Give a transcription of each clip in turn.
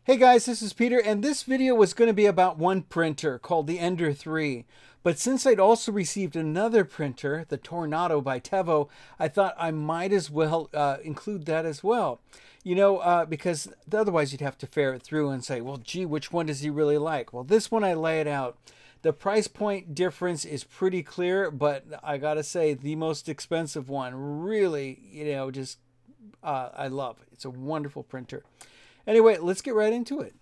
Hey guys, this is Peter, and this video was going to be about one printer called the Ender 3. But since I'd also received another printer, the Tornado by Tevo, I thought I might as well include that as well. Because otherwise you'd have to ferret through and say, well, gee, which one does he really like? Well, this one I lay it out. The price point difference is pretty clear, but I gotta say, the most expensive one really, I love. It's a wonderful printer. Anyway, let's get right into it.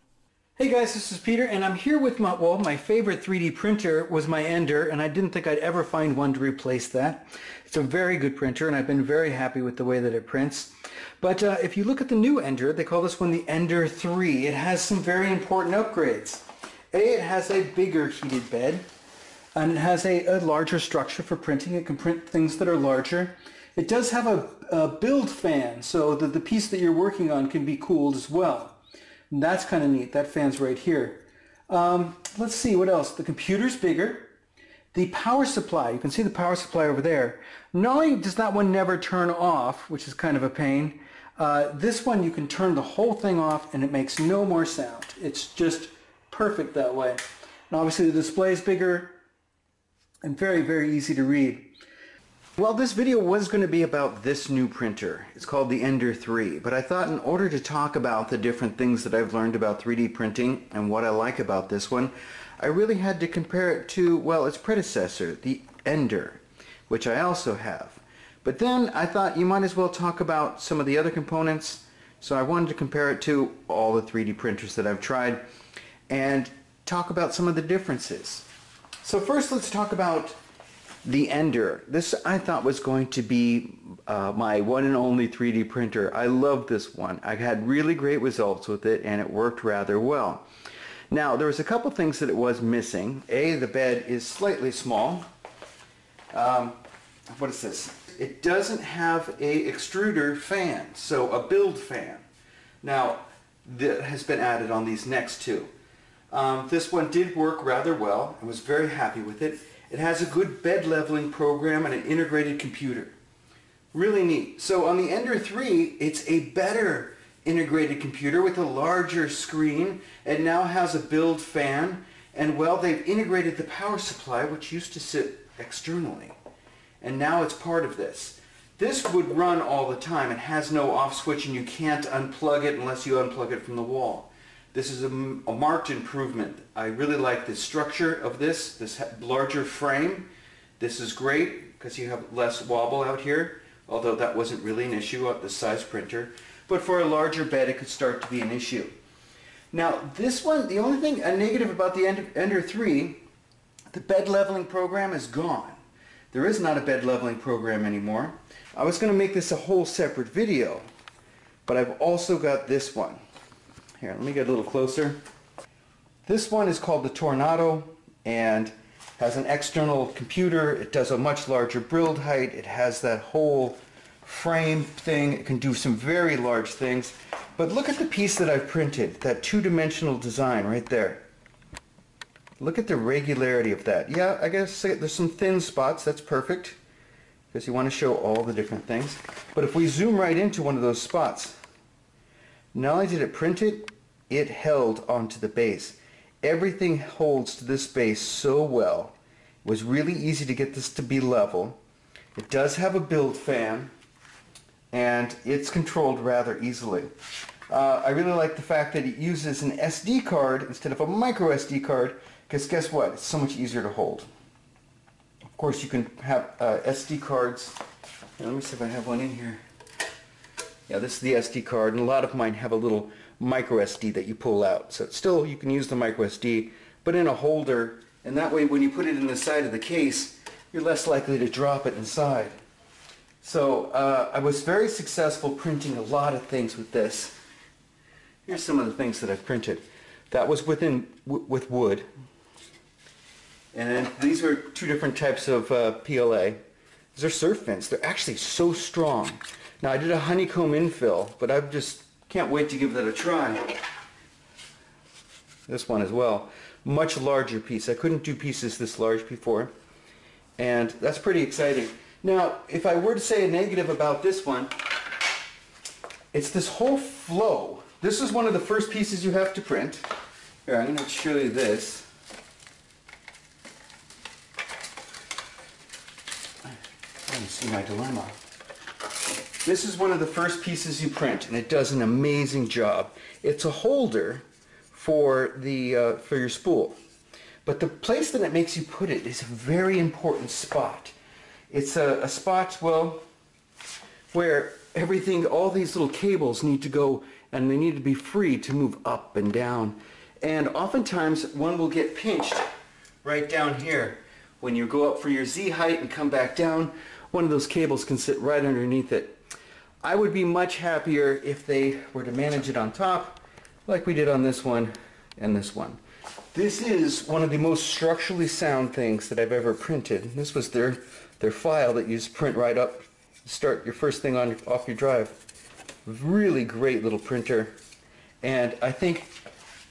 Hey guys, this is Peter, and I'm here with my favorite 3D printer was my Ender, and I didn't think I'd ever find one to replace that. It's a very good printer, and I've been very happy with the way that it prints. But if you look at the new Ender, they call this one the Ender 3. It has some very important upgrades. It has a bigger heated bed, and it has a larger structure for printing. It can print things that are larger. It does have a build fan, so that the piece that you're working on can be cooled as well. And that's kind of neat. That fan's right here. Let's see, what else? The computer's bigger. The power supply, you can see the power supply over there. Not only does that one never turn off, which is kind of a pain, this one you can turn the whole thing off and it makes no more sound. It's just perfect that way. And obviously the display is bigger and very, very easy to read. Well, this video was going to be about this new printer. It's called the Ender 3, but I thought in order to talk about the different things that I've learned about 3D printing and what I like about this one, I really had to compare it to, well, its predecessor, the Ender, which I also have. But then I thought you might as well talk about some of the other components, so I wanted to compare it to all the 3D printers that I've tried and talk about some of the differences. So first let's talk about the Ender. This I thought was going to be my one and only 3D printer. I love this one. I had really great results with it and it worked rather well. Now there was a couple things that it was missing. The bed is slightly small. What is this? It doesn't have a extruder fan, so a build fan. Now that has been added on these next two. This one did work rather well. I was very happy with it. It has a good bed leveling program and an integrated computer. Really neat. So on the Ender 3, it's a better integrated computer with a larger screen. It now has a build fan, and well, they've integrated the power supply, which used to sit externally, and now it's part of this. This would run all the time. It has no off switch, and you can't unplug it unless you unplug it from the wall. This is a marked improvement. I really like the structure of this larger frame. This is great because you have less wobble out here, although that wasn't really an issue at the size printer. But for a larger bed, it could start to be an issue. Now this one, the only thing a negative about the Ender 3, the bed leveling program is gone. There is not a bed leveling program anymore. I was going to make this a whole separate video, but I've also got this one. Here, let me get a little closer. This one is called the Tornado and has an external computer. It does a much larger build height. It has that whole frame thing. It can do some very large things. But look at the piece that I've printed, that two-dimensional design right there. Look at the regularity of that. Yeah, I guess there's some thin spots. That's perfect because you want to show all the different things. But if we zoom right into one of those spots, not only did it print it, it held onto the base. Everything holds to this base so well. It was really easy to get this to be level. It does have a build fan, and it's controlled rather easily. I really like the fact that it uses an SD card instead of a micro SD card, because guess what? It's so much easier to hold. Of course, you can have SD cards. Here, let me see if I have one in here. Yeah, this is the SD card, and a lot of mine have a little micro SD that you pull out. So still, you can use the micro SD, but in a holder, and that way when you put it in the side of the case, you're less likely to drop it inside. So I was very successful printing a lot of things with this. Here's some of the things that I've printed. That was with wood. And these are two different types of PLA. These are surf vents. They're actually so strong. Now I did a honeycomb infill, but I just can't wait to give that a try. This one as well. Much larger piece. I couldn't do pieces this large before. And that's pretty exciting. Now, if I were to say a negative about this one, it's this whole flow this is one of the first pieces you have to print. Here, I'm going to show you this. You see my dilemma. This is one of the first pieces you print, and it does an amazing job. It's a holder for your spool, but the place that it makes you put it is a very important spot. It's a spot, well, where everything, all these little cables need to go, and they need to be free to move up and down. And oftentimes one will get pinched right down here. When you go up for your Z height and come back down, one of those cables can sit right underneath it. I would be much happier if they were to manage it on top, like we did on this one and this one. This is one of the most structurally sound things that I've ever printed. This was their file that you just print right up, start your first thing off your drive. Really great little printer, and I think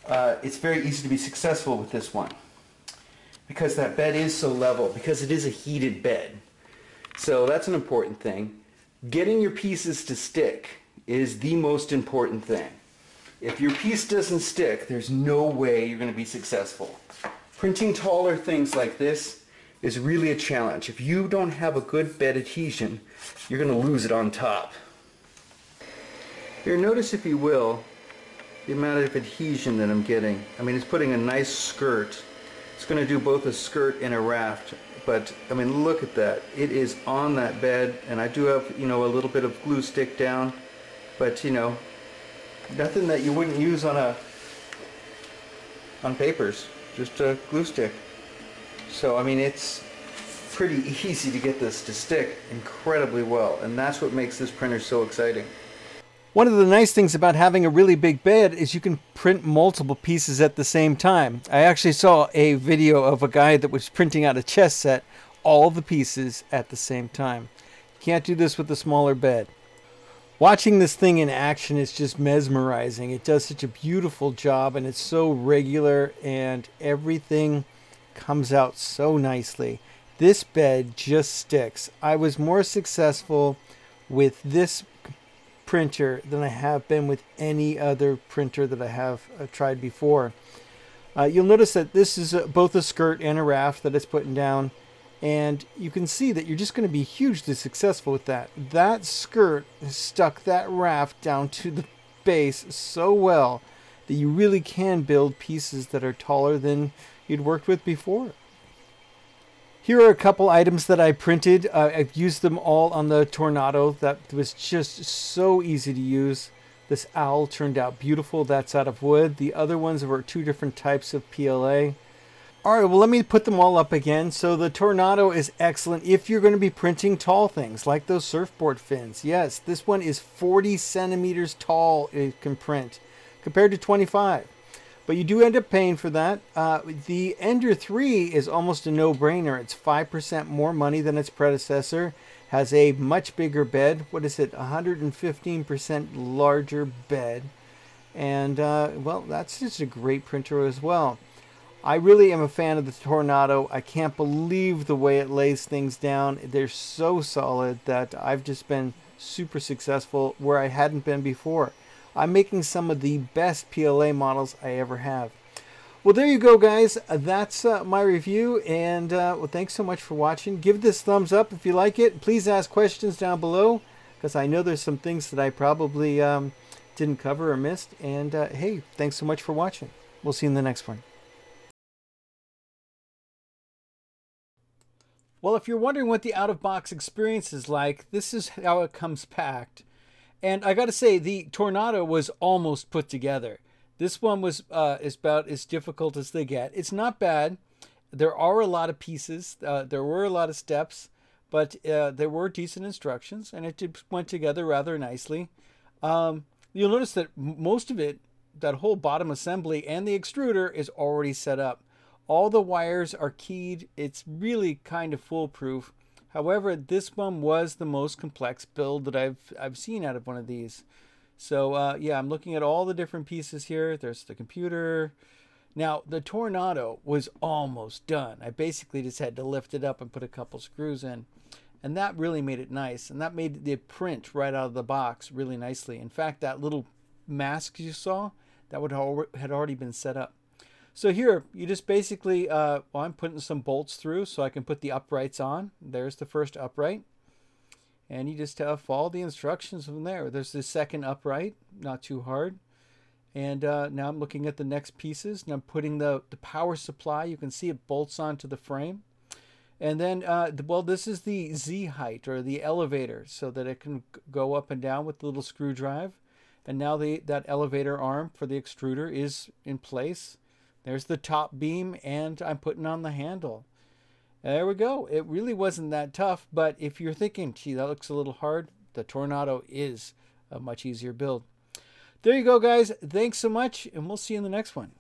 it's very easy to be successful with this one because that bed is so level, because it is a heated bed. So that's an important thing. Getting your pieces to stick is the most important thing. If your piece doesn't stick, there's no way you're going to be successful. Printing taller things like this is really a challenge. If you don't have a good bed adhesion, you're going to lose it on top. Here, notice, if you will, the amount of adhesion that I'm getting. I mean, it's putting a nice skirt. It's going to do both a skirt and a raft. But, I mean, look at that. It is on that bed, and I do have, you know, a little bit of glue stick down, but, you know, nothing that you wouldn't use on papers, just a glue stick. So, I mean, it's pretty easy to get this to stick incredibly well, and that's what makes this printer so exciting. One of the nice things about having a really big bed is you can print multiple pieces at the same time. I actually saw a video of a guy that was printing out a chess set, all the pieces at the same time. You can't do this with a smaller bed. Watching this thing in action is just mesmerizing. It does such a beautiful job, and it's so regular, and everything comes out so nicely. This bed just sticks. I was more successful with this printer than I have been with any other printer that I have tried before. You'll notice that this is both a skirt and a raft that it's putting down, and you can see that you're just going to be hugely successful with that. That skirt stuck that raft down to the base so well that you really can build pieces that are taller than you'd worked with before. Here are a couple items that I printed. I've used them all on the Tornado. That was just so easy to use. This owl turned out beautiful. That's out of wood. The other ones were two different types of PLA. Alright, well, let me put them all up again. So the Tornado is excellent if you're going to be printing tall things like those surfboard fins. Yes, this one is 40 centimeters tall it can print compared to 25. But you do end up paying for that. The Ender 3 is almost a no-brainer. It's 5% more money than its predecessor. Has a much bigger bed. What is it? 115% larger bed. And, well, that's just a great printer as well. I really am a fan of the Tornado. I can't believe the way it lays things down. They're so solid that I've just been super successful where I hadn't been before. I'm making some of the best PLA models I ever have. Well, there you go, guys. That's my review, and well, thanks so much for watching. Give this thumbs up if you like it. Please ask questions down below, because I know there's some things that I probably didn't cover or missed. And hey, thanks so much for watching. We'll see you in the next one. Well, if you're wondering what the out-of-box experience is like, this is how it comes packed. And I got to say, the Tornado was almost put together. This one was is about as difficult as they get. It's not bad. There are a lot of pieces. There were a lot of steps, but there were decent instructions, and it went together rather nicely. You'll notice that most of it, that whole bottom assembly and the extruder, is already set up. All the wires are keyed. It's really kind of foolproof. However, this one was the most complex build that I've seen out of one of these. So yeah, I'm looking at all the different pieces here. There's the computer. Now, the Tornado was almost done. I basically just had to lift it up and put a couple screws in. And that really made it nice. And that made the print right out of the box really nicely. In fact, that little mask you saw, that had already been set up. So here, you just basically, well, I'm putting some bolts through so I can put the uprights on. There's the first upright. And you just follow the instructions from there. There's the second upright, not too hard. And now I'm looking at the next pieces, and I'm putting the power supply. You can see it bolts onto the frame. And then, well, this is the Z height, or the elevator, so that it can go up and down with the little screw drive. And now that elevator arm for the extruder is in place. There's the top beam, and I'm putting on the handle. There we go. It really wasn't that tough, but if you're thinking, gee, that looks a little hard, the Tornado is a much easier build. There you go, guys. Thanks so much, and we'll see you in the next one.